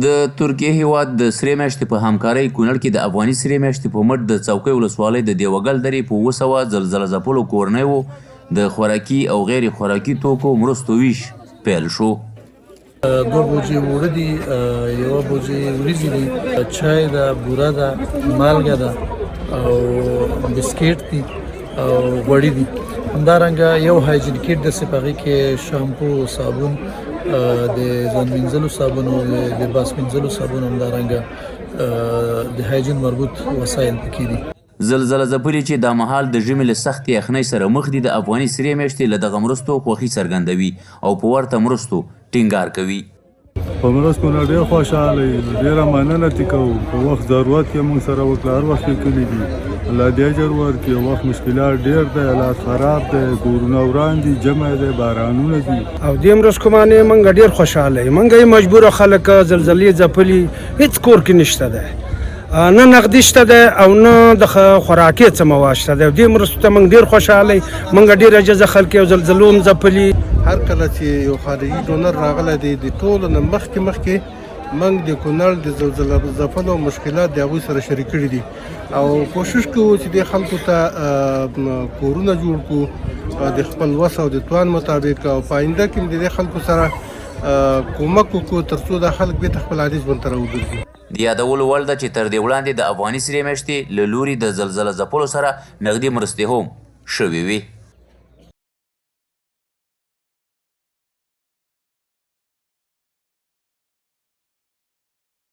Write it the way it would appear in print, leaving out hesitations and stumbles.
د ترکیې هیواد د سرې میاشتې په همکارۍ کونړ کې د افغاني سرې میاشتې په مټ د څوکۍ ولسوالۍ د دیوګل درې په 200 زلزله ځپلو کورنیو د خوراکي او غیر خوراکي توکو مرستو ویش پیل شو. 2 بوجۍ اوړه دي، 1 بوجۍ وریځې دي، چای ده، بوره ده، مالګه ده او بسکیټ دي او غوړي دي. همدارنګه یو هایجین کیټ داسې په هغې کې شامپو، صابون، د ځان مینځلو صابون او د لباس مینځلو صابون، همدارنګه د هایجین مربوط وسایل پکې دي. زلزله ځپلي چې دا مهال د ژمي له سختې یخنۍ سره مخ دي د افغاني سرې میاشتې له دغه مرستو خوښي څرګندوي او په ورته مرستو ټینګار کوي. په مرستو نه ډېر خوشحاله یو، ډېره مننه ترې کوو. په وخت ضرورت کې موږ سره وکړه، هر وخت یې کلي دي. الله دې اجر ورکړي. وخت مشکلات ډېر دی، حالات خراب دی، کورونه وران دي، جمع دی، بارانونه دي او دې مرستو باندې موږ ډېر خوشحاله یو. موږ یې مجبوره خلک زلزلې ځپلي هېڅ کور کې نشته دی، نه نغدي شته دی او نه د خوراکي څه مواد شته دی. دې مرستو ته موږ ډېر خوشحاله یو. موږ ډېر عجزه خلک یو، زلزلو هم ځپلي. هر کله چې یو خارجي ډونر راغلی دی، د ټولو نه مخکې موږ د کونړ د زلزله ځپلو مشکلات د هغوی سره شریک کړي دي او کوشش کوو چې د خلکو ته کورونه جوړ کړو د خپل وس او د توان مطابق، او په آینده کې د دې خلکو سره کومک وکړو تر څو دا خلک بېرته خپل عادي ژوند ته راوګرځي. د یادولو وړ ده چې تر دې وړاندې د افغاني سرې میاشتې له لوري د زلزله ځپلو سره نغدي مرستې هم شوې وې.